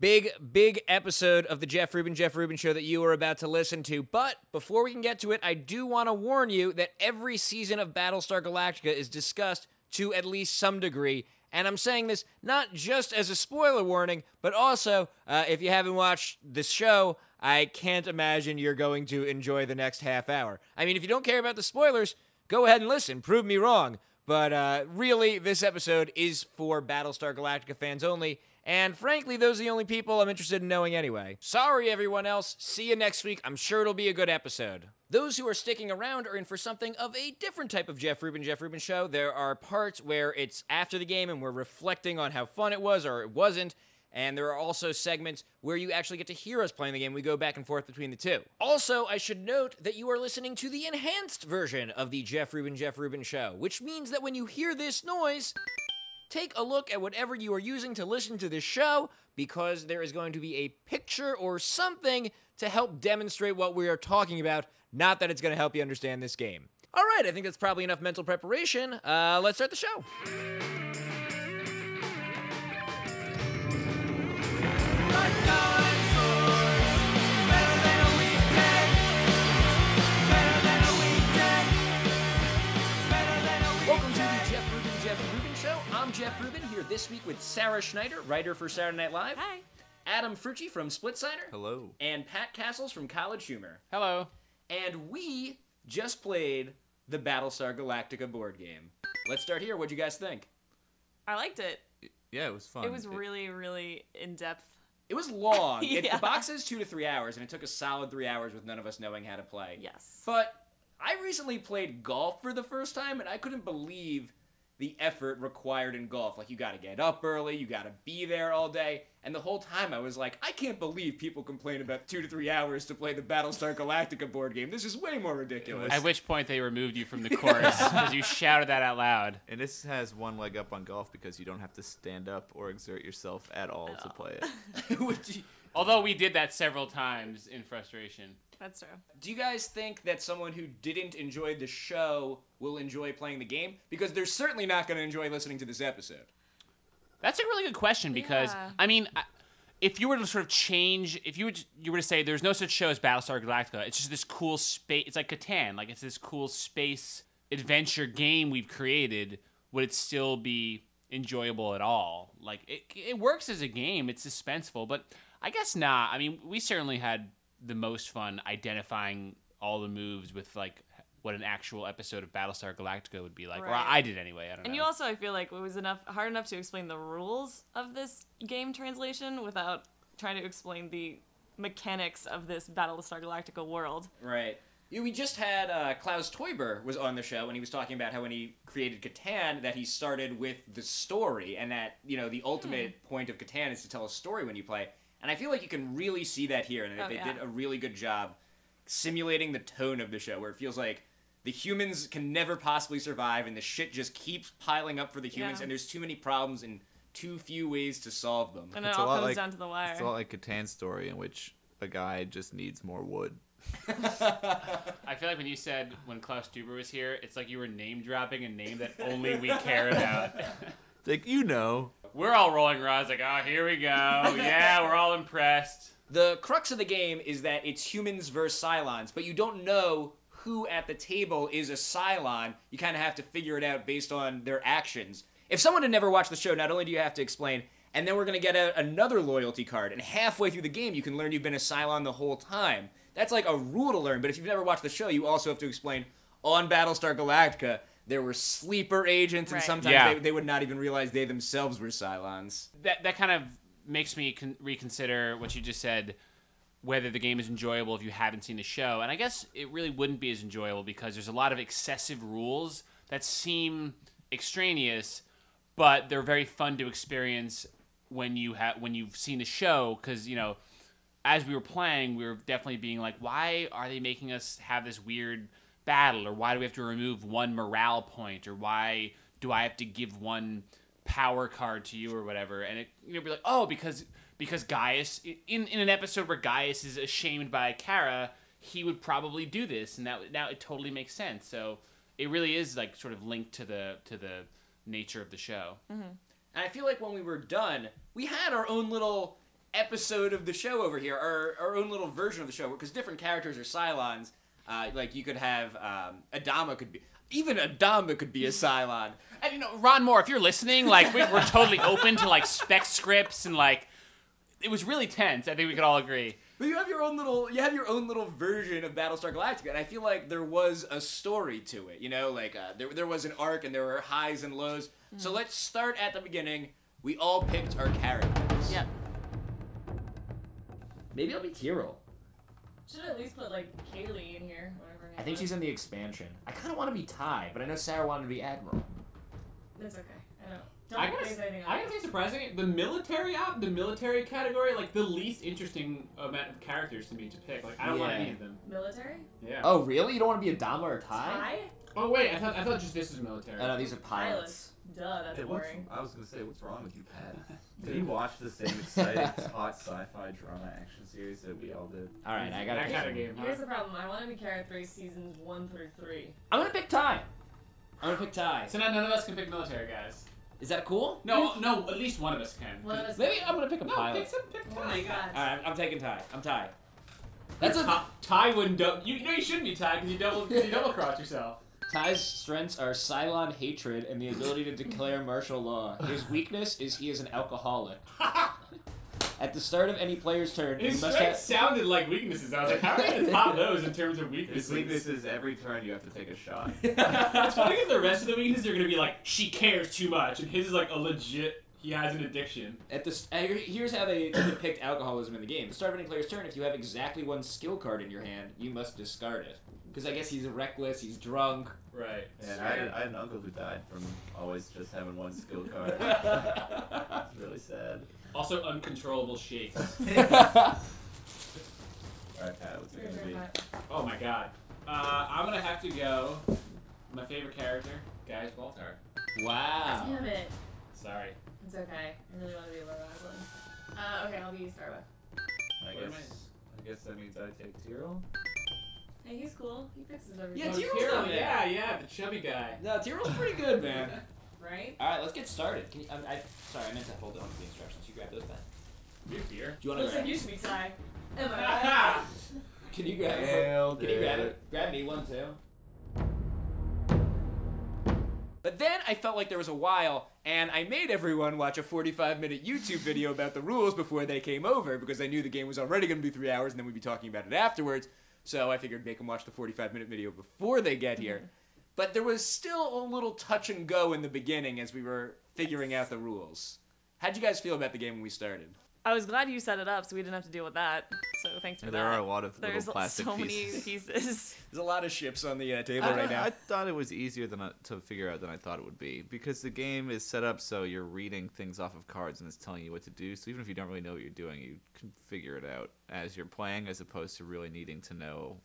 Big episode of the Jeff Rubin Show that you are about to listen to. But before we can get to it, I do want to warn you that every season of Battlestar Galactica is discussed to at least some degree. And I'm saying this not just as a spoiler warning, but also, if you haven't watched the show, I can't imagine you're going to enjoy the next half hour. I mean, if you don't care about the spoilers, go ahead and listen. Prove me wrong. But really, this episode is for Battlestar Galactica fans only. And frankly, those are the only people I'm interested in knowing anyway. Sorry, everyone else. See you next week. I'm sure it'll be a good episode. Those who are sticking around are in for something of a different type of Jeff Rubin Show. There are parts where it's after the game and we're reflecting on how fun it was or it wasn't. And there are also segments where you actually get to hear us playing the game. We go back and forth between the two. Also, I should note that you are listening to the enhanced version of the Jeff Rubin Show, which means that when you hear this noise, take a look at whatever you are using to listen to this show, because there is going to be a picture or something to help demonstrate what we are talking about, not that it's going to help you understand this game. All right, I think that's probably enough mental preparation. Let's start the show. Welcome to the Jeff Rubin Show. I'm Jeff Rubin, here this week with Sarah Schneider, writer for Saturday Night Live. Hi. Adam Frucci from Splitsider. Hello. And Pat Cassels from College Humor. Hello. And we just played the Battlestar Galactica board game. Let's start here. What'd you guys think? I liked it. Yeah, it was fun. It was really, really in-depth. It was long. Yeah. The box is 2 to 3 hours, and it took a solid 3 hours with none of us knowing how to play. Yes. But I recently played golf for the first time, and I couldn't believe the effort required in golf. Like, you gotta get up early, you gotta be there all day, and the whole time I was like, I can't believe people complain about 2 to 3 hours to play the Battlestar Galactica board game. This is way more ridiculous. At which point they removed you from the course because you shouted that out loud. And this has one leg up on golf because you don't have to stand up or exert yourself at all to play it. Although we did that several times in frustration. That's true. Do you guys think that someone who didn't enjoy the show will enjoy playing the game? Because they're certainly not going to enjoy listening to this episode. That's a really good question because, Yeah. I mean, if you were to sort of change, if you were to say there's no such show as Battlestar Galactica, it's just this cool space, it's like Catan, like it's this cool space adventure game we've created, would it still be enjoyable at all? Like, it works as a game, it's suspenseful, but I guess not. I mean, we certainly had the most fun identifying all the moves with, like, what an actual episode of Battlestar Galactica would be like. Right. Or I did anyway, I don't know. And you also, I feel like it was hard enough to explain the rules of this game translation without trying to explain the mechanics of this Battlestar Galactica world. Right. We just had Klaus Teuber was on the show, and he was talking about how when he created Catan, that he started with the story, and that, you know, the ultimate point of Catan is to tell a story when you play. And I feel like you can really see that here, and they did a really good job simulating the tone of the show, where it feels like the humans can never possibly survive, and the shit just keeps piling up for the humans, and there's too many problems and too few ways to solve them. And it all comes down to the wire. It's a lot like Catan's story, in which a guy just needs more wood. I feel like when Klaus Teuber was here, it's like you were name-dropping a name that only we care about. Like, you know. We're all rolling our eyes like, oh, here we go. Yeah, we're all impressed. The crux of the game is that it's humans versus Cylons, but you don't know who at the table is a Cylon. You kind of have to figure it out based on their actions. If someone had never watched the show, not only do you have to explain, and then we're going to get out another loyalty card, and halfway through the game you can learn you've been a Cylon the whole time. That's like a rule to learn, but if you've never watched the show, you also have to explain, on Battlestar Galactica, there were sleeper agents, and sometimes they would not even realize they themselves were Cylons. That kind of makes me reconsider what you just said, whether the game is enjoyable if you haven't seen the show. And I guess it really wouldn't be as enjoyable because there's a lot of excessive rules that seem extraneous, but they're very fun to experience when you've seen the show. Because, you know, as we were playing, we were definitely being like, why are they making us have this weird battle, or why do we have to remove one morale point, or why do I have to give one power card to you or whatever? And it, you know, be like, oh, because Gaius, in an episode where Gaius is ashamed by Kara, he would probably do this, and now it totally makes sense. So it really is like sort of linked to the nature of the show. Mm-hmm. And I feel like when we were done, we had our own little episode of the show over here, our own little version of the show, because different characters are Cylons. Like, you could have, Adama could be... Even Adama could be a Cylon. And, you know, Ron Moore, if you're listening, like, we're totally open to, like, spec scripts and, like... It was really tense. I think we could all agree. But you have your own little version of Battlestar Galactica, and I feel like there was a story to it, you know? Like, there was an arc, and there were highs and lows. So let's start at the beginning. We all picked our characters. Yep. Maybe I'll be Tyrell. Should at least put, like, Kaylee in here. Whatever her name I think was. she's in the expansion. I kind of want to be Ty, but I know Sarah wanted to be Admiral. That's okay. I know. I gotta say, surprisingly, the military category, like the least interesting amount of characters to me to pick. Like, I don't want any of them. Military? Yeah. Oh, really? You don't want to be Adama or Ty? Ty? Oh wait, I thought just this is military. Oh, no, these are pilots. Duh, that's boring. I was gonna say, what's wrong with you, Pat? Did you watch the same exciting, hot sci-fi drama action series that we all did? All right, I got that kind of game. Here's the problem. I want to be Character 3 seasons 1 through 3. I'm gonna pick Ty. So now none of us can pick military guys. Is that cool? No, at least one of us can. One of us Maybe I'm gonna pick a No, pilot. pick Oh my god. All right, I'm taking Ty. I'm Ty. That's a Ty wouldn't you know you shouldn't be Ty because you double cross yourself. Ty's strengths are Cylon hatred and the ability to declare martial law. His weakness is he is an alcoholic. At the start of any player's turn, His you must strengths sounded like weaknesses. I was like, how are you going to top those in terms of weaknesses? His weakness is every turn you have to take a shot. It's funny because the rest of the weaknesses are going to be like, she cares too much, and his is like a legit, he has an addiction. Here's how they depict alcoholism in the game. At the start of any player's turn, if you have exactly one skill card in your hand, you must discard it. Because I guess he's reckless, he's drunk. Right. And I had an uncle who died from always just having one skill card. It's really sad. Also, uncontrollable shakes. Alright, Pat, what's it gonna be? Oh my god. I'm going to have to go, my favorite character, Gaius Baltar. Wow. Damn it. Sorry. It's okay. I really want to be Laura Aslan. Okay, I'll be Starbuck. I guess that means I take Tyrell. Hey, he's cool. He fixes everything. Yeah, Oh, Tyrell's Tyrell, not bad. yeah, the chubby guy. No, Tyrell's pretty good, man. Right? All right, let's get started. Can you, sorry, I meant to hold on to the instructions. You grab those back. You're here. Do you want to Looks grab? like you should be Ty. Am I right? Can you grab it? Nailed Can you grab it. it? Grab me one too. But then I felt like there was a while, and I made everyone watch a 45-minute YouTube video about the rules before they came over, because I knew the game was already going to be 3 hours, and then we'd be talking about it afterwards. So I figured make them watch the 45-minute video before they get here. But there was still a little touch and go in the beginning as we were figuring out the rules. How'd you guys feel about the game when we started? I was glad you set it up so we didn't have to deal with that. So thanks for that. There are a lot of There's little plastic so pieces. many pieces. There's a lot of ships on the table right now. I thought it was easier to figure out than I thought it would be, because the game is set up so you're reading things off of cards and it's telling you what to do. So even if you don't really know what you're doing, you can figure it out as you're playing, as opposed to really needing to know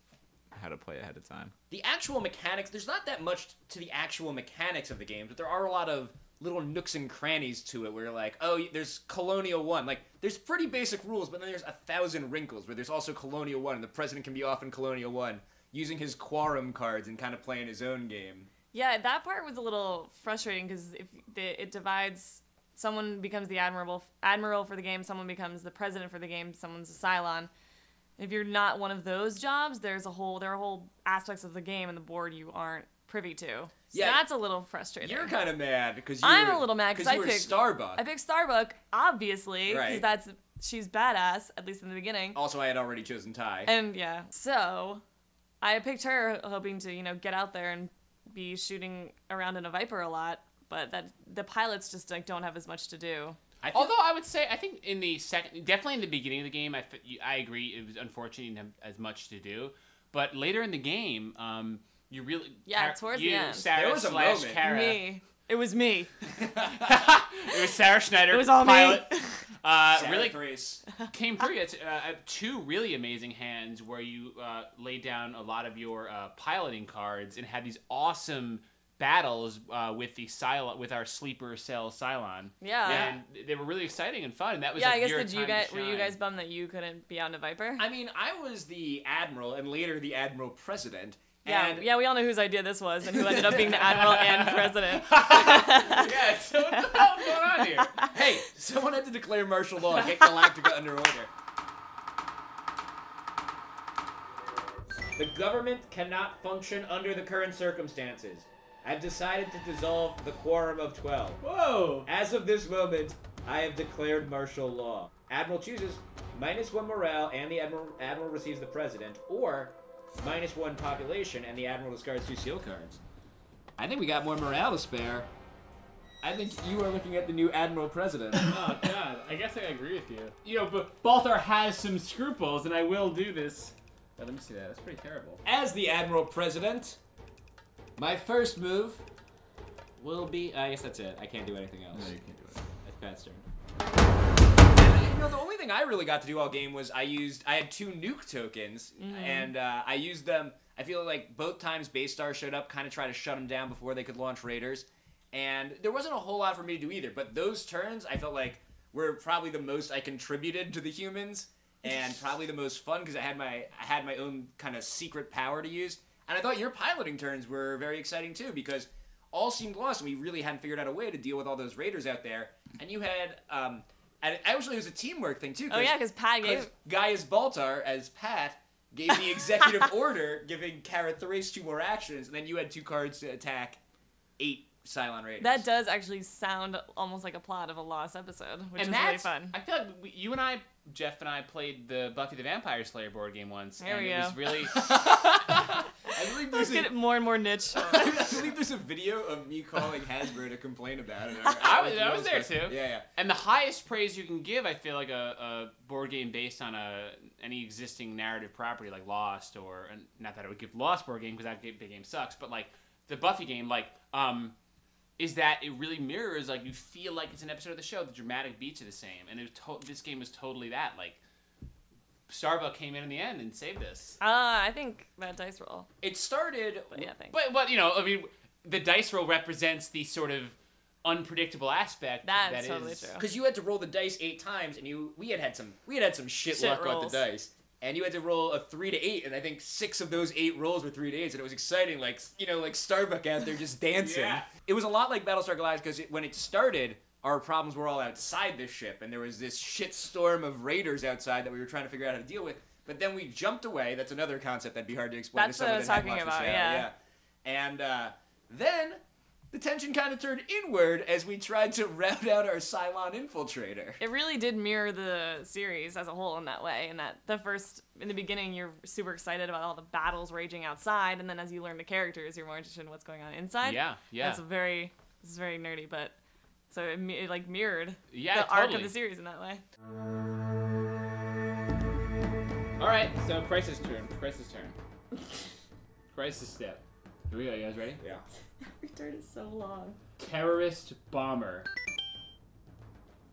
how to play ahead of time. The actual mechanics, there's not that much to the actual mechanics of the game, but there are a lot of little nooks and crannies to it where you're like, oh, there's Colonial 1. Like, there's pretty basic rules, but then there's 1,000 wrinkles where there's also Colonial 1, and the president can be off in Colonial 1 using his quorum cards and kind of playing his own game. Yeah, that part was a little frustrating because it divides. Someone becomes the admiral for the game, someone becomes the president for the game, someone's a Cylon. If you're not one of those jobs, there are whole aspects of the game and the board you aren't privy to. So Yeah, that's a little frustrating. You're kind of mad because I'm a little mad because I you were picked Starbuck. I picked Starbuck, obviously, because Right. she's badass, at least in the beginning. Also, I had already chosen Ty. And yeah, so I picked her hoping to, get out there and be shooting around in a Viper a lot, but that the pilots just don't have as much to do. Although I would say, I think in the definitely in the beginning of the game, I agree, it was unfortunate you didn't have as much to do. But later in the game, you really... Towards the end. Sarah There was a moment. Kara. Me. It was me. It was Sarah Schneider, It was all pilot. me. Really Grace. came through. It's two really amazing hands where you laid down a lot of your piloting cards and had these awesome battles with the Cylon, with our sleeper cell Cylon. Yeah. And they were really exciting and fun. And that was Yeah, like, I guess your were you time guys to bummed that you couldn't be on a Viper? I mean, I was the admiral and later the admiral president, Yeah, And yeah, we all know whose idea this was and who ended up being the admiral and president. Yeah, so what the hell is going on here? hey, someone had to declare martial law and get Galactica under order. The government cannot function under the current circumstances. I've decided to dissolve the Quorum of 12. Whoa! As of this moment, I have declared martial law. Admiral chooses -1 morale and the Admiral receives the President, or -1 population and the Admiral discards 2 seal cards. I think we got more morale to spare. I think you are looking at the new Admiral President. Oh god, I guess I agree with you. You know, but Baltar has some scruples, and I will do this. Let me see that. That's pretty terrible. As the Admiral President, my first move will be... I guess that's it. I can't do anything else. No, you can't do it. That's Pat's turn. And, the only thing I really got to do all game was I had 2 nuke tokens, and I used them... I feel like both times Base Star showed up, kind of try to shut them down before they could launch raiders. And there wasn't a whole lot for me to do either, but those turns I felt like were probably the most I contributed to the humans. And probably the most fun because I had my own kind of secret power to use. And I thought your piloting turns were very exciting too because all seemed lost and we really hadn't figured out a way to deal with all those raiders out there. And you had, and actually it was a teamwork thing too. Oh yeah, because Pat gave... Gaius Baltar, as Pat, gave the executive order giving Kara Thrace 2 more actions, and then you had 2 cards to attack 8 Cylon raiders. That does actually sound almost like a plot of a Lost episode, which is really fun. I feel like you and I, Jeff and I, played the Buffy the Vampire Slayer board game once, There and we it go. was really. I believe Let's there's get more and more niche. I believe there's a video of me calling Hasbro to complain about it. I was there too. Yeah. And the highest praise you can give, I feel like a board game based on any existing narrative property like Lost, or and not that I would give Lost board game because that big game sucks, but like the Buffy game, like is that it really mirrors, like you feel like it's an episode of the show. The dramatic beats are the same, and this game was totally that. Like Starbuck came in the end and saved us. I think that dice roll. It started. But yeah, thanks. But you know, I mean, the dice roll represents the sort of unpredictable aspect. That's totally true. Because you had to roll the dice 8 times, and we had some shit luck rolls. with the dice. And you had to roll a 3 to 8, and I think 6 of those 8 rolls were 3 to 8s, and it was exciting, like Starbuck out there just dancing. Yeah. It was a lot like Battlestar Galactica because when it started, our problems were all outside the ship, and there was this shit storm of raiders outside that we were trying to figure out how to deal with. But then we jumped away. That's another concept that'd be hard to explain That's to someone what I was that hadn't talking watched the about, show. yeah. And then the tension kind of turned inward as we tried to rout out our Cylon infiltrator. It really did mirror the series as a whole in that way, in that in the beginning, you're super excited about all the battles raging outside, and then as you learn the characters, you're more interested in what's going on inside. Yeah. This is very nerdy, but so it like mirrored the totally. arc of the series in that way. All right, so Crisis turn. Crisis step. Here we go. You guys ready? Yeah. Every turn is so long. Terrorist bomber.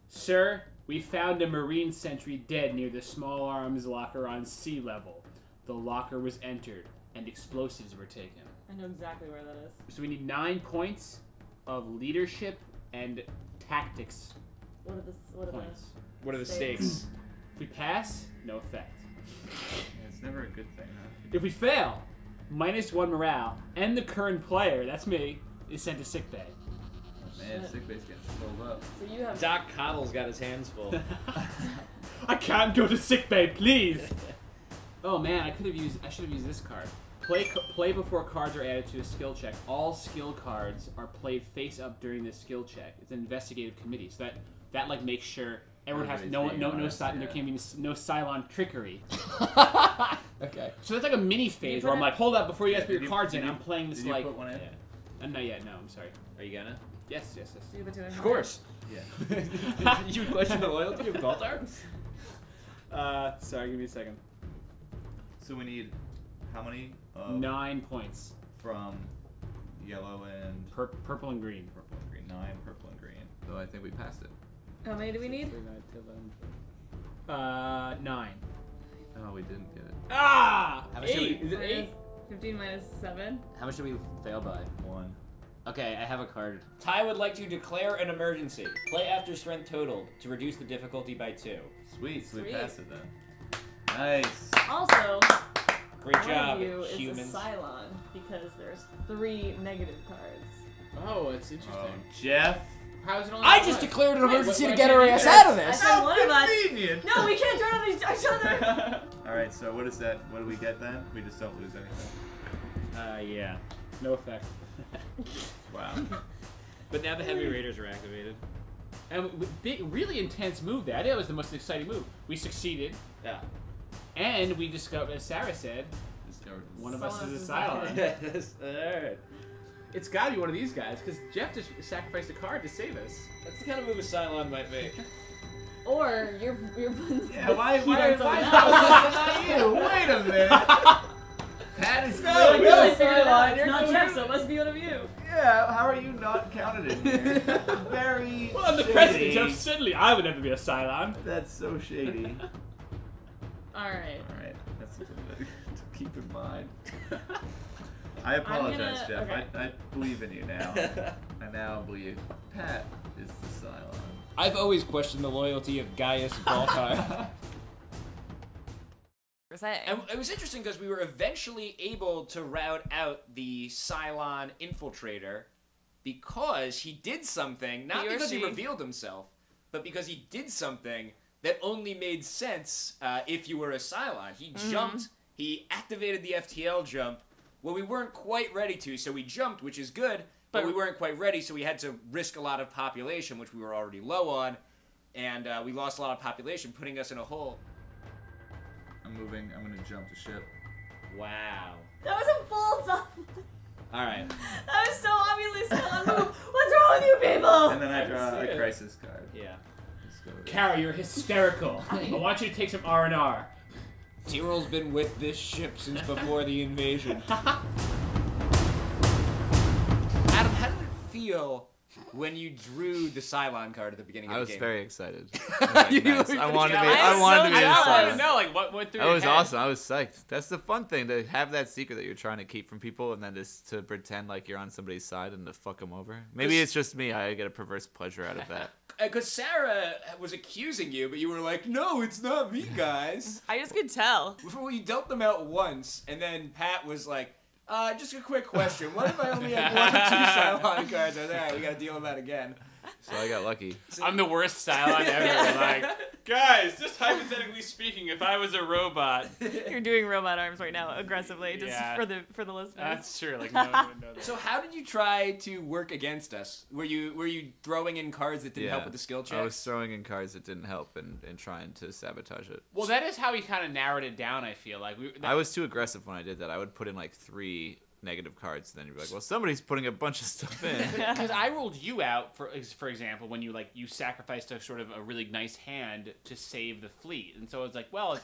Sir, we found a Marine sentry dead near the small arms locker on sea level. The locker was entered, and explosives were taken. I know exactly where that is. So we need 9 points of leadership and tactics What are points. What are the Stakes. stakes? If we pass, no effect. Yeah, it's never a good thing, huh? If we fail, -1 morale, and the current player, that's me, is sent to sickbay. Man, sickbay's getting filled up. So you have Doc Coddle's got his hands full. I can't go to sickbay, please. Oh man, I should have used this card. Play before cards are added to a skill check. All skill cards are played face up during the skill check. It's an investigative committee, so that like makes sure everyone has no there can't be no Cylon trickery. Okay. So that's like a mini phase where I'm like, hold up, before you guys put your Did cards you- in, I'm playing this Did you like. put one in? Not yet. No, I'm sorry. Are you gonna? Yes. you have a 2 Of course. Yeah. You would question the loyalty of Baltar? Sorry, give me a second. So we need how many? 9 points. From yellow and Purple and green. purple and green. 9 purple and green. So I think we passed it. How many do we need? 9. Oh, we didn't get it. Ah! How much should 8. we- Is it 8? 15 minus 7. How much do we fail by? 1. Okay, I have a card. Ty would like to declare an emergency. Play after strength totaled to reduce the difficulty by 2. Sweet. So we Sweet. passed it then. Nice. Also, Great One job, of you humans. is a Cylon because there's 3 negative cards. Oh, it's interesting. Jeff. How is it only I one? just declared an emergency why to get can't her you ass do out of I this. said one of us. Convenient. No, we can't turn on each other. All right, so what is that? What do we get then? We just don't lose anything. Yeah. No effect. Wow. But now the heavy raiders are activated. And big, really intense move there. I think that was the most exciting move. We succeeded, Yeah. and we discovered, as Sarah said, Discovered. one of us Someone is a else is Cylon. Alright. It's got to be one of these guys, because Jeff just sacrificed a card to save us. That's the kind of move a Cylon might make. Or you're Yeah, why Heat on someone is else. not you? Wait a minute. Pat is I clearly really not figured it out. It's You're not doing- Jeff, so it must be one of you. Yeah, how are you not counted in here? Very Well, I'm the shady. president, Jeff. Certainly I would never be a Cylon. That's so shady. Alright. Alright, that's something to keep in mind. I apologize, gonna- Jeff. okay. I believe in you now. I now believe Pat is the Cylon. I've always questioned the loyalty of Gaius Baltar. And it was interesting because we were eventually able to route out the Cylon infiltrator because he did something, not He or because he she. revealed himself, but because he did something that only made sense if you were a Cylon. He jumped, he activated the FTL jump when we weren't quite ready to, so we jumped, which is good, but we weren't quite ready, so we had to risk a lot of population, which we were already low on, and we lost a lot of population, putting us in a hole. I'm moving. I'm gonna jump the ship. Wow. That was a full stop. All right. That was so obviously still on move. What's wrong with you people? And then I draw see a it. crisis card. Yeah. Let's go with Kara, you're hysterical. I want you to take some R&R. Tyrell's been with this ship since before the invasion. Adam, how did it feel when you drew the Cylon card at the beginning I of was the game? very excited. You Nice. were I wanted to be. jealous. I wanted to so be in jealous. I Cylon. don't know, like what went through That your was head? awesome. I was psyched. That's the fun thing, to have that secret that you're trying to keep from people and then just to pretend like you're on somebody's side and to fuck them over. Maybe it's just me. I get a perverse pleasure out of that. Because Sarah was accusing you, but you were like, no, it's not me, guys. I just could tell. Before you dumped them out once, and then Pat was like, just a quick question. What if I only have 1 or 2 Cylon cards? I was like, all right, we got to deal with that again. So I got lucky. I'm the worst Cylon ever. Like, guys, just hypothetically speaking, if I was a robot. You're doing robot arms right now aggressively, just Yeah. for the listeners. That's true. Like, no one would know that. So how did you try to work against us? Were you throwing in cards that didn't help with the skill checks? I was throwing in cards that didn't help and trying to sabotage it. Well, that is how he kind of narrowed it down, I feel like. I was too aggressive when I did that. I would put in like 3 negative cards, and then you'd be like, well, somebody's putting a bunch of stuff in. Because I ruled you out, for example, when you sacrificed a sort of a really nice hand to save the fleet, and so it's like, well,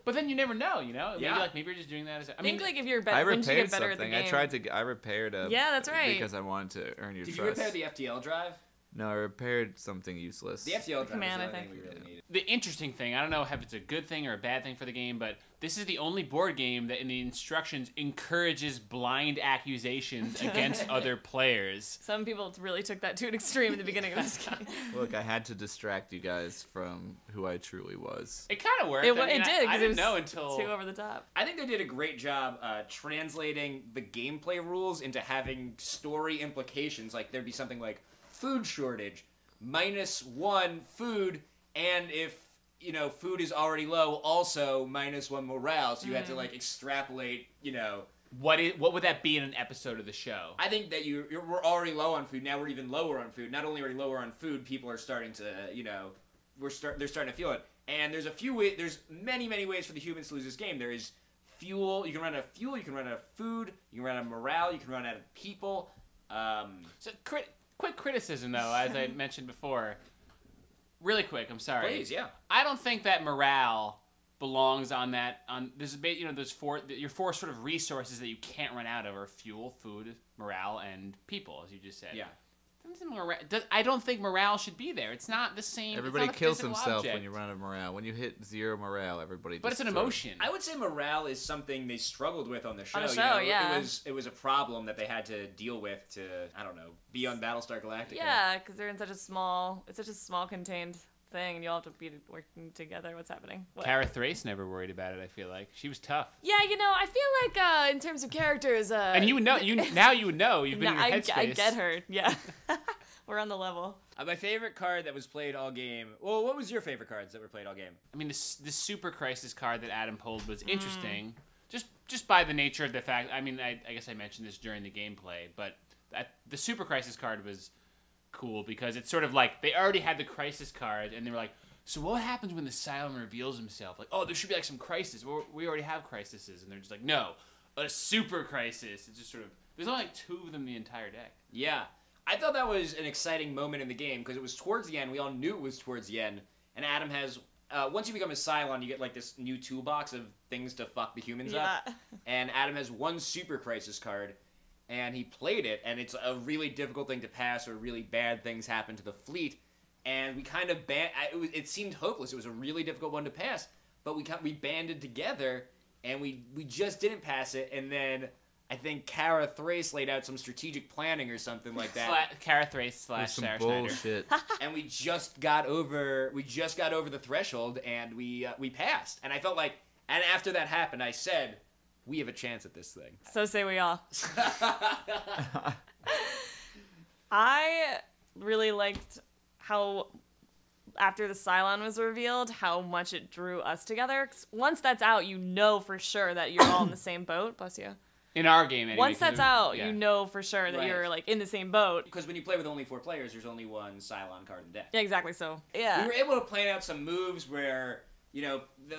but then you never know, you know? Yeah. Maybe you're just doing that as. I think mean, like if you're I better, once you repaired get better at the something. game. I repaired a. Yeah, that's right. Because I wanted to earn your Did you trust. repair the FTL drive? No, I repaired something useless. The FTL drive Command, was I the only think. thing we really needed. the interesting thing, I don't know if it's a good thing or a bad thing for the game, but this is the only board game that in the instructions encourages blind accusations against other players. Some people really took that to an extreme in the beginning of this game. Look, I had to distract you guys from who I truly was. It kind of worked. It I mean, did, I because it didn't was know until. too over the top. I think they did a great job translating the gameplay rules into having story implications. Like there'd be something like food shortage, -1 food, and if food is already low, also -1 morale. So you had to like extrapolate. What would that be in an episode of the show? I think that we're already low on food. Now we're even lower on food. Not only are we lower on food, people are starting to they're starting to feel it. And there's there's many ways for the humans to lose this game. There is fuel. You can run out of fuel. You can run out of food. You can run out of morale. You can run out of people. So, quick criticism, though, as I mentioned before. Really quick, I'm sorry. Please, yeah. I don't think that morale belongs on that. There's there's 4 sort of resources that you can't run out of are fuel, food, morale, and people, as you just said. Yeah. I don't think morale should be there. It's not the same. Everybody it's not a kills physical himself object. when you run out of morale. When you hit 0 morale, everybody. But just it's an sort of- emotion. I would say morale is something they struggled with on the show. On the show, you know? yeah. It was a problem that they had to deal with to, I don't know, be on Battlestar Galactica. Yeah, because they're in such a small contained thing, and you all have to be working together. What's happening? What? Kara Thrace never worried about it. I feel like she was tough. Yeah, I feel like in terms of characters, And you would know. Now you would know. You've been in your headspace. I get her. Yeah, we're on the level. My favorite card that was played all game. Well, what was your favorite cards that were played all game? I mean, the Super Crisis card that Adam pulled was interesting, just by the nature of the fact. I mean, I guess I mentioned this during the gameplay, but the Super Crisis card was cool because it's sort of like they already had the Crisis card, and they were like, so what happens when the Cylon reveals himself? Like, oh, there should be like some Crisis. Well, we already have Crises, and they're just like, no, a Super Crisis. It's just sort of there's only like 2 of them in the entire deck. Yeah. I thought that was an exciting moment in the game because it was towards the end. We all knew it was towards the end. And Adam has, once you become a Cylon, you get like this new toolbox of things to fuck the humans up. And Adam has 1 Super Crisis card, and he played it, and it's a really difficult thing to pass, or really bad things happen to the fleet. And we kind of it seemed hopeless. It was a really difficult one to pass, but we banded together, and we just didn't pass it. And then I think Kara Thrace laid out some strategic planning or something like that. Kara Thrace / Sarah Schneider. Bullshit. And we just got over the threshold, and we passed. And I felt like, and after that happened, I said, we have a chance at this thing. So say we all. I really liked how, after the Cylon was revealed, how much it drew us together. 'Cause once that's out, you know for sure that you're all in the same boat. Bless you. In our game, anyway. Once that's out, you know for sure that you're like in the same boat. Because when you play with only 4 players, there's only 1 Cylon card in deck. Yeah, exactly. So yeah, We were able to plan out some moves where,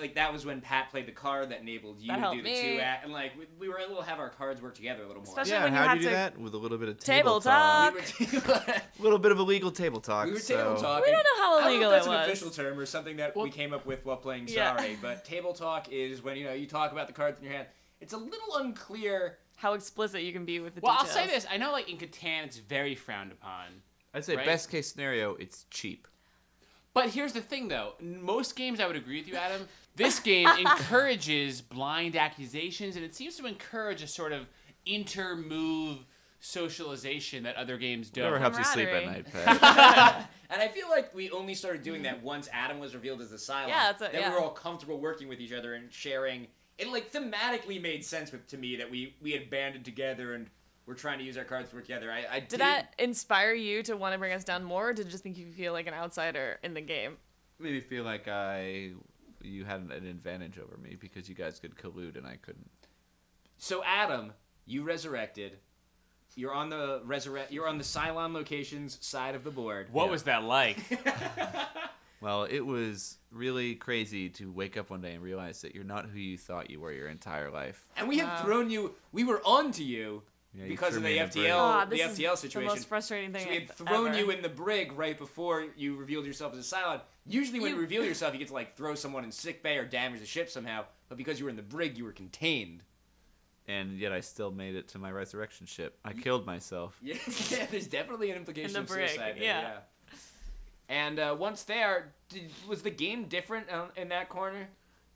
like that was when Pat played the card that enabled you to do the 2 act, and like we were able to have our cards work together a little more. Especially Yeah, when you how'd had you do to that? With a little bit of table talk. talk. A little bit of illegal table talk. We were table talking. We don't know how I don't know illegal if that's it an was. official term or something that we came up with while playing Yeah. Sorry, but table talk is when you talk about the cards in your hand. It's a little unclear. How explicit you can be with the Well, details. I'll say this. I know, like, in Catan, it's very frowned upon. I'd say Right? best case scenario, it's cheap. But here's the thing, though. In most games, I would agree with you, Adam. This game encourages blind accusations, and it seems to encourage a sort of inter-move socialization that other games don't. Whatever helps you sleep at Camaraderie. night, Pat. And I feel like we only started doing that once Adam was revealed as the Cylon. Yeah, Then we were all comfortable working with each other and sharing. It like thematically made sense to me that we had banded together and we're trying to use our cards to work together. I Did that inspire you to want to bring us down more, or did it just make you feel like an outsider in the game? Made me feel like you had an advantage over me because you guys could collude and I couldn't. So Adam, you resurrected. You're on the Cylon locations side of the board. What was that like? Well, it was really crazy to wake up one day and realize that you're not who you thought you were your entire life. And we had thrown you. We were onto you Yeah, you because threw of me the in the brig. FTL. This The FTL is situation. the most frustrating thing So we had thrown ever. you in the brig right before you revealed yourself as a Cylon. Usually when you reveal yourself, you get to like throw someone in sickbay or damage the ship somehow. But because you were in the brig, you were contained. And yet I still made it to my resurrection ship. I killed myself. Yeah, there's definitely an implication In the of brig, suicide there, yeah. And once there, was the game different in that corner?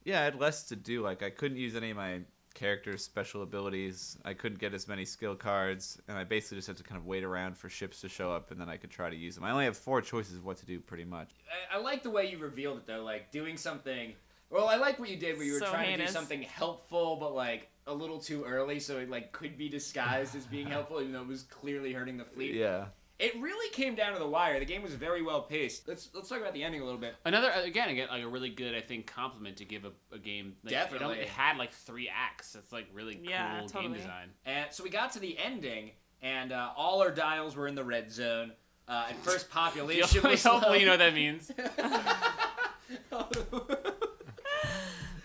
Yeah, I had less to do. Like, I couldn't use any of my character's special abilities. I couldn't get as many skill cards. And I basically just had to kind of wait around for ships to show up, and then I could try to use them. I only have 4 choices of what to do, pretty much. I like the way you revealed it, though. Like, doing something... Well, I like what you did where you were So trying to heinous. do something helpful, but, like, a little too early, so it, like, could be disguised as being helpful, even though it was clearly hurting the fleet. Yeah. It really came down to the wire. The game was very well paced. Let's talk about the ending a little bit. Another, again, like a really good, I think, compliment to give a game. Like, Definitely. It had like 3 acts. It's like really cool totally. game design. And so we got to the ending, and all our dials were in the red zone. At first, population was Hopefully low. you know what that means.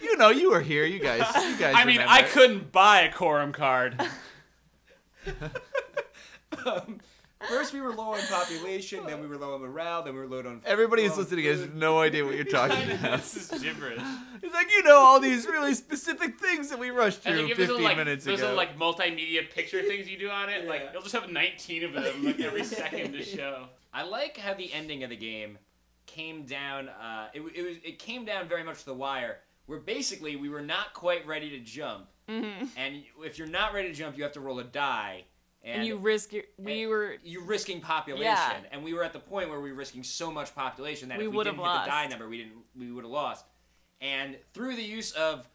You know, you were here. You guys I mean, remember. I couldn't buy a quorum card. First, we were low on population, then we were low on morale, then we were low on. Everybody who's low on listening has food. no idea what you're talking about. This is gibberish. It's like, you know, all these really specific things that we rushed And through like, 15 like, minutes those ago. little like multimedia picture things you do on it. Like Yeah. you'll just have 19 of them like every second to show. I like how the ending of the game came down. It came down very much to the wire, where basically we were not quite ready to jump, and if you're not ready to jump, you have to roll a die. And you risk you're risking population, Yeah. and we were at the point where we were risking so much population that We if we would've didn't hit lost. the die number, we would have lost. And through the use of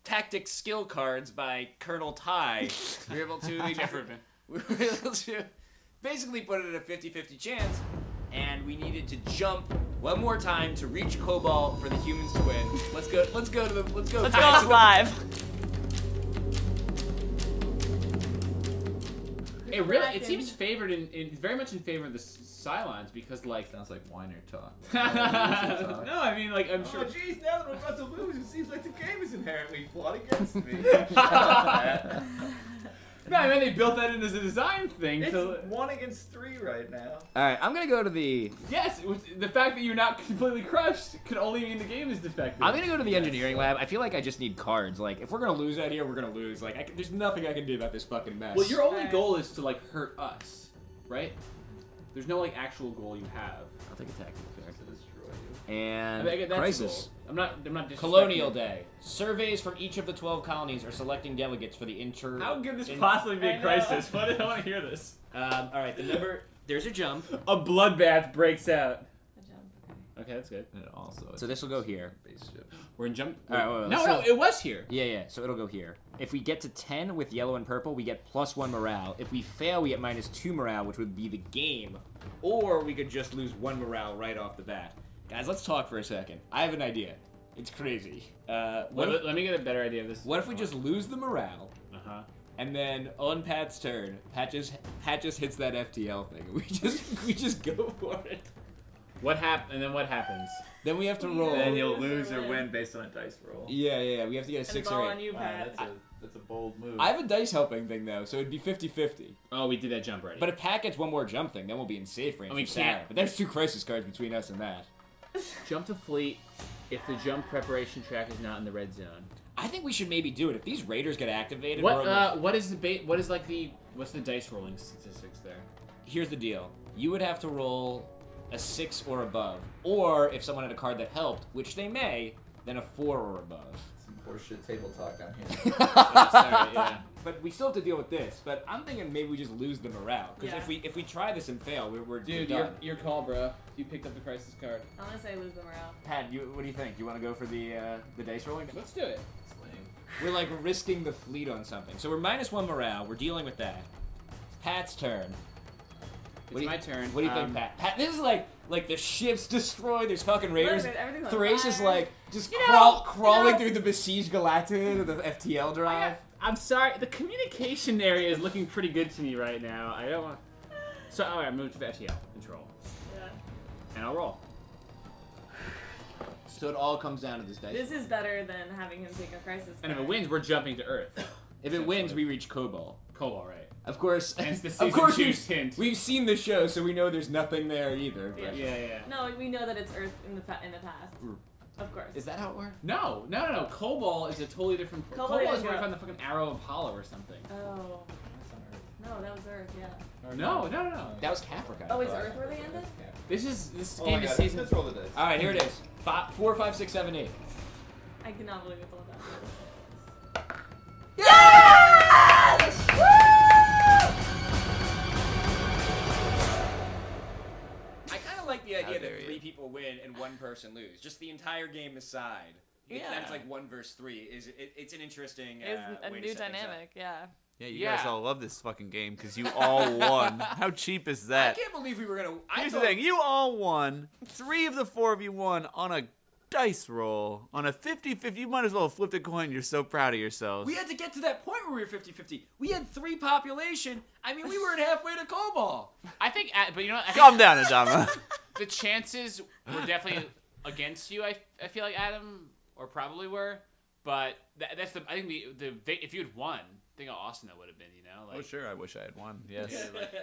tactics skill cards by Colonel Ty, we were able to we were able to basically put it at a 50-50 chance, and we needed to jump one more time to reach Cobalt for the humans to win. Let's go back to live. It seems favored in very much in favor of the Cylons because like Sounds like whiner talk. no, I mean like I'm sure. Oh jeez, now that we're about to lose, it seems like the game is inherently flawed against me. No, I mean they built that in as a design thing. It's So 1 against 3 right now. All right, I'm gonna go to the. yes, the fact that you're not completely crushed could only mean the game is defective. I'm gonna go to the engineering lab. I feel like I just need cards. Like, if we're gonna lose out here, we're gonna lose. Like, there's nothing I can do about this fucking mess. Well, your only Alright. goal is to like hurt us, right? There's no like actual goal you have. I'll take a tactical character. To destroy you. And I mean, that's crisis. the goal. I'm not disrespecting Colonial you. Day. Surveys from each of the 12 colonies are selecting delegates for the inter. How could this in- possibly be I a know. crisis? Why did I want to hear this? All right, the number. There's a jump. A bloodbath breaks out. Okay, that's good. And also, So this will go here. spaceship. We're in jump. All right, wait, no, so- it was here. Yeah. So it'll go here. If we get to 10 with yellow and purple, we get +1 morale. If we fail, we get -2 morale, which would be the game. Or we could just lose 1 morale right off the bat. Guys, let's talk for a second. I have an idea. It's crazy. Let me get a better idea of this. What if we just lose the morale, Uh-huh. and then on Pat's turn, Pat just hits that FTL thing. We just go for it. What and then what happens? Then we have to roll. Then you'll Lose lose or or win. win based on a dice roll. Yeah. We have to get a And 6 it's all or on 8. you, Wow, Pat. that's a bold move. I have a dice helping thing though, so it'd be 50-50. Oh, we did that jump already. But if Pat gets one more jump thing, then we'll be in safe range. And we for Sarah. can't- But there's 2 crisis cards between us and that. jump to fleet if the jump preparation track is not in the red zone. I think we should maybe do it. If these raiders get activated, we're almost- What's the dice rolling statistics there? here's the deal. You would have to roll a 6 or above. Or if someone had a card that helped, which they may, then a 4 or above. Some horseshit table talk on here. Sorry, yeah. But we still have to deal with this. But I'm thinking maybe we just lose the morale. Because Yeah. if we try this and fail, we're Dude, done. your call, bro. You picked up the crisis card. I'm gonna say lose the morale. Pat, what do you think? You want to go for the dice rolling? Let's do it. It's lame. We're like risking the fleet on something. So we're -1 morale. We're dealing with that. It's Pat's turn. It's my turn. What do you think, Pat? Pat, this is like the ship's destroyed. There's fucking raiders. Look at it, everything's on Thrace is fire. like just You know, crawling through the besieged Galactica to the FTL drive. I'm sorry. The communication area is looking pretty good to me right now. I don't want. So, alright, move to the FTL. Control. Yeah. And I'll roll. So it all comes down to this dice. This is better than having him take a crisis. And if it card. wins, we're jumping to Earth. If it wins, we reach Cobalt. Cobalt, right? Of course, Hence the of season course, 2's hint. we've seen the show, so we know there's nothing there either. But Yeah. No, we know that it's Earth in the past. Of course. is that how it works? No. Cobalt is a totally different. Cobalt Cobalt is is where I go- found the fucking arrow of Apollo or something. Oh. No, that was Earth. Yeah. No. That was Capricorn. Oh, it's Earth where they ended. This Oh game my is god, season. let's roll the dice. All right, here it is. 4, 5, 6, 7, 8. I cannot believe it's all that. I kind of like the idea dare that you. 3 people win and 1 person lose. Just the entire game aside. Yeah. Then it's like 1 versus 3. It's an interesting It's a way to new set things up. dynamic. Yeah. Yeah, you Yeah. guys all love this fucking game because you all won. How cheap is I that? can't believe we were gonna. Here's the thing: you all won. 3 of the 4 of you won on a dice roll. On a 50-50, you might as well have flipped a coin. You're so proud of yourselves. We had to get to that point where we were 50-50. We had 3 population. I mean, we weren't halfway to Cobalt. I think, but you know, what? I Calm think down, Adama. the chances were definitely against you. I feel like Adam, or probably were, but that's the. I think if you had won, think how awesome that would have been. You know, like Oh, sure. I wish I had won. Yes.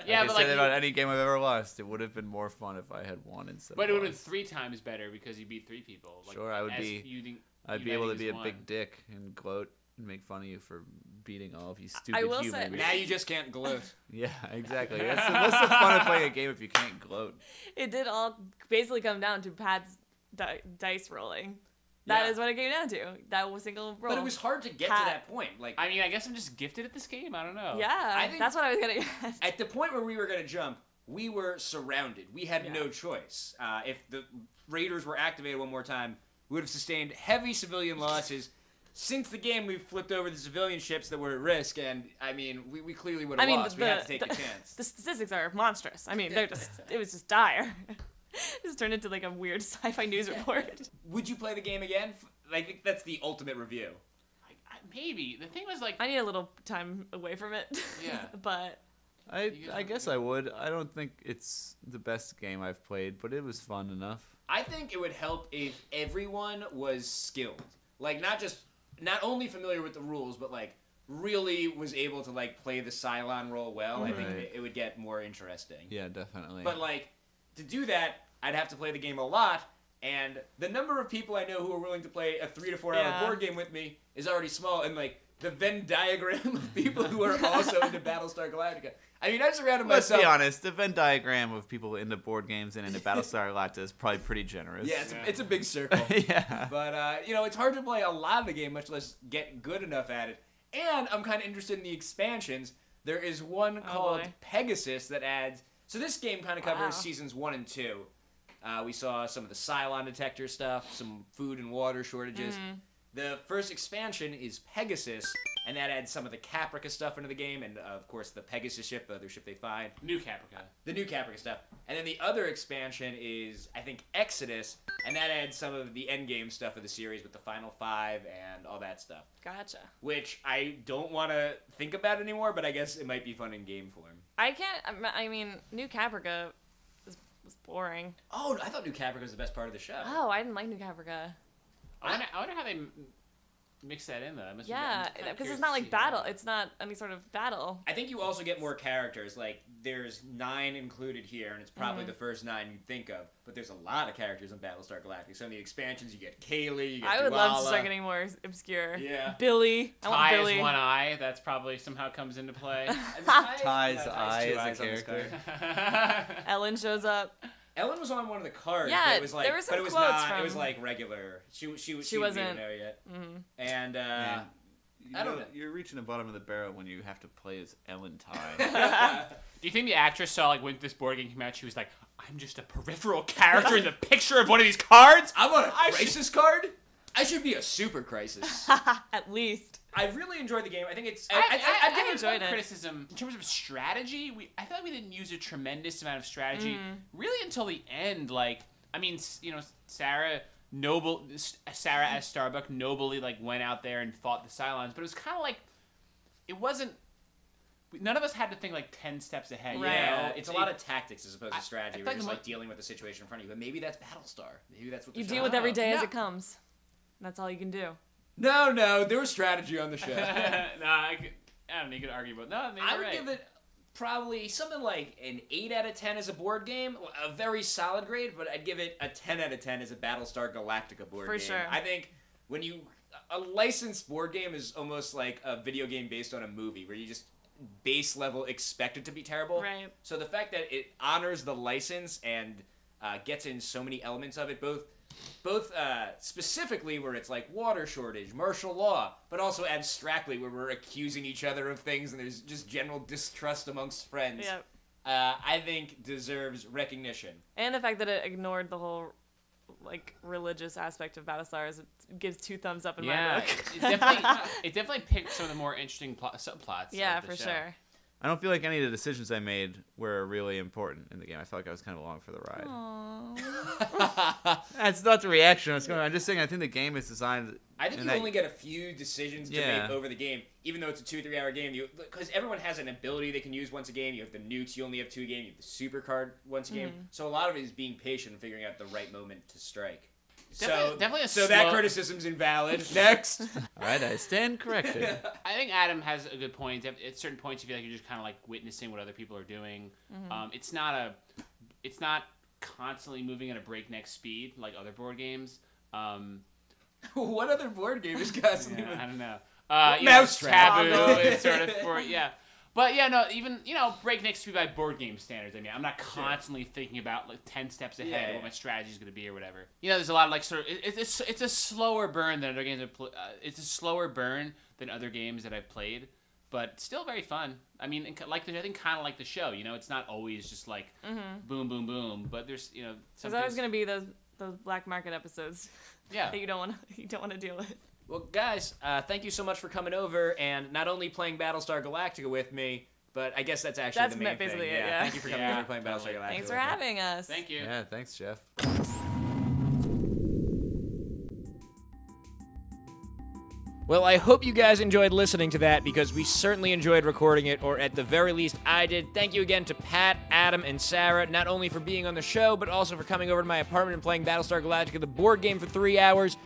yeah, I but said like, about any game I've ever lost, it would have been more fun if I had won instead. but it of would have been lost. 3 times better because you beat 3 people. Like, Sure, I would as be- I'd be uniting able to as be a one. big dick and gloat and make fun of you for beating all of you stupid will say- humans. Now you just can't gloat. Yeah, exactly. What's the fun of playing a game if you can't gloat? It did all basically come down to Pat's dice rolling. That Yeah. is what it came down to. That was single rule. But it was hard to get to that point. Like, I mean, I guess I'm just gifted at this game. I don't know. Yeah, I think- that's what I was getting at. at the point where we were going to jump, we were surrounded. We had Yeah. no choice. If the Raiders were activated one more time, we would have sustained heavy civilian losses. Since the game, we've flipped over the civilian ships that were at risk, and, I mean, we clearly would have lost. We had to take a chance. The statistics are monstrous. I mean, it was just dire. It just turned into like a weird sci-fi news report. Would you play the game again? I think that's the ultimate review. Maybe. The thing was, like... I need a little time away from it. Yeah. But I guess I would. I don't think it's the best game I've played, but it was fun enough. I think it would help if everyone was skilled. Like, not only familiar with the rules, but, like, really was able to, like, play the Cylon role well. I think Right. it would get more interesting. Yeah, definitely. But, like, to do that, I'd have to play the game a lot, and the number of people I know who are willing to play a 3 to 4 hour Yeah. board game with me is already small, and, like, the Venn diagram of people who are also into Battlestar Galactica. I mean, I've surrounded Let's myself... be honest, the Venn diagram of people into board games and into Battlestar Galactica is probably pretty generous. Yeah, it's a big circle. Yeah. But, you know, it's hard to play a lot of the game, much less get good enough at it. And I'm kind of interested in the expansions. There is one called boy. Pegasus that adds... So this game kind of covers Wow. seasons 1 and 2. We saw some of the Cylon detector stuff, some food and water shortages. The first expansion is Pegasus, and that adds some of the Caprica stuff into the game, and, of course, the Pegasus ship, the other ship they find. New Caprica. The new Caprica stuff. And then the other expansion is, I think, Exodus, and that adds some of the endgame stuff of the series with the Final Five and all that stuff. gotcha. Which I don't want to think about anymore, but I guess it might be fun in game form. I mean, New Caprica was boring. Oh, I thought New Caprica was the best part of the show. Oh, I didn't like New Caprica. I wonder how they mix that in, though. That must be- Yeah, I'm kinda because curious it's not to like see battle. how- It's not any sort of battle. I think you also get more characters. Like, there's 9 included here, and it's probably the first 9 you'd think of. But there's a lot of characters in Battlestar Galactica. So in the expansions, you get Kaylee, you get I would love to Duala. start getting more obscure. Yeah. Billy. I want Ty Billy. has one eye. That's probably somehow comes into play. Ty's No, eye two is a eyes on this character. card. Ellen shows up. Ellen was on one of the cards. Yeah, but it was like, there were some but it was quotes not. from- It was like regular. She wasn't wasn't- there yet. Mm-hmm. And Man, I don't know. You're reaching the bottom of the barrel when you have to play as Ellen Ty. Do you think the actress saw, like, when this board game came out, she was like, I'm just a peripheral character in the picture of one of these cards? I want a I should- crisis card. I should be a super crisis. At least. I really enjoyed the game. I think it's. I I think it's one enjoyed it. criticism in terms of strategy. I feel like we didn't use a tremendous amount of strategy really until the end. Like, I mean, you know, Sarah S. Starbuck nobly like went out there and fought the Cylons, but it was kind of like it wasn't. None of us had to think like 10 steps ahead. Right. You know? Yeah, it's a lot of tactics as opposed to strategy. I We're thought just the like dealing with the situation in front of you. But maybe that's Battlestar. Maybe that's what the You show deal with is. every day as No. it comes. That's all you can do. No, there was strategy on the show. I don't know. You could argue about no. I would give it probably something like an 8 out of 10 as a board game. A very solid grade, but I'd give it a 10 out of 10 as a Battlestar Galactica board For game. sure. I think when a licensed board game is almost like a video game based on a movie where you just base level expect it to be terrible. Right. So the fact that it honors the license and gets in so many elements of it, both specifically where it's like water shortage, martial law, but also abstractly where we're accusing each other of things and there's just general distrust amongst friends, Yep. I think deserves recognition. And the fact that it ignored the whole like religious aspect of Battlestar is it gives 2 thumbs up in my book. it definitely picked some of the more interesting subplots. Yeah, of the for show. sure. I don't feel like any of the decisions I made were really important in the game. I felt like I was kind of along for the ride. Aww. That's not the reaction I was going. I'm just saying I think the game is designed. I think and you that- only get a few decisions to Yeah. make over the game, even though it's a 2-3 hour game. Because everyone has an ability they can use once a game. You have the nukes, you only have 2 a game. You have the super card once a game. So a lot of it is being patient and figuring out the right moment to strike. Definitely a so that slow- criticism's invalid. Next. All right, I stand corrected. I think Adam has a good point. At certain points, you feel like you're just kind of like witnessing what other people are doing. It's not constantly moving at a breakneck speed like other board games. What other board game is constantly? Yeah, I don't know. Mousetrap. Taboo is sort of for But yeah, no, even, breakneck speed by board game standards. I mean, I'm not constantly thinking about 10 steps ahead of what my strategy is going to be or whatever. There's a lot of it's a slower burn than other games it's a slower burn than other games that I've played, but still very fun. I mean, I think kind of like the show, it's not always just like boom, boom, boom, but there's, There's always going to be those black market episodes that you don't want to deal with. Well, guys, thank you so much for coming over and not only playing Battlestar Galactica with me, but I guess that's actually the main basically thing. it, yeah. Thank you for coming over and playing Battlestar Galactica. Thanks for having us. Thank you. Yeah, thanks, Jeff. Well, I hope you guys enjoyed listening to that because we certainly enjoyed recording it, or at the very least, I did. Thank you again to Pat, Adam, and Sarah, not only for being on the show, but also for coming over to my apartment and playing Battlestar Galactica, the board game, for 3 hours.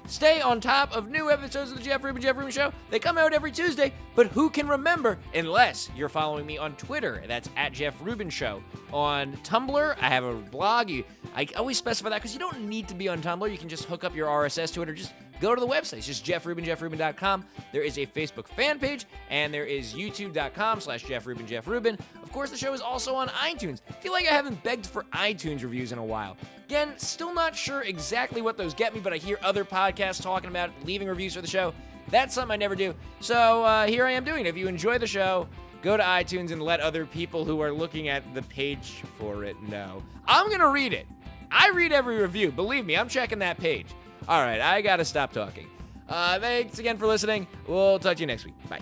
Stay on top of new episodes of the Jeff Rubin Show. They come out every Tuesday, but who can remember unless you're following me on Twitter? That's at Jeff Rubin Show. On Tumblr, I have a blog. I always specify that because you don't need to be on Tumblr. You can just hook up your RSS to it or just go to the website. It's just jeffrubin.com. There is a Facebook fan page, and there is youtube.com/JeffRubin. Of course, the show is also on iTunes. I feel like I haven't begged for iTunes reviews in a while. Again, still not sure exactly what those get me, but I hear other podcasts talking about leaving reviews for the show. That's something I never do. So here I am doing it. If you enjoy the show, go to iTunes and let other people who are looking at the page for it know. I'm going to read it. I read every review. Believe me, I'm checking that page. All right, I got to stop talking. Thanks again for listening. We'll talk to you next week. Bye.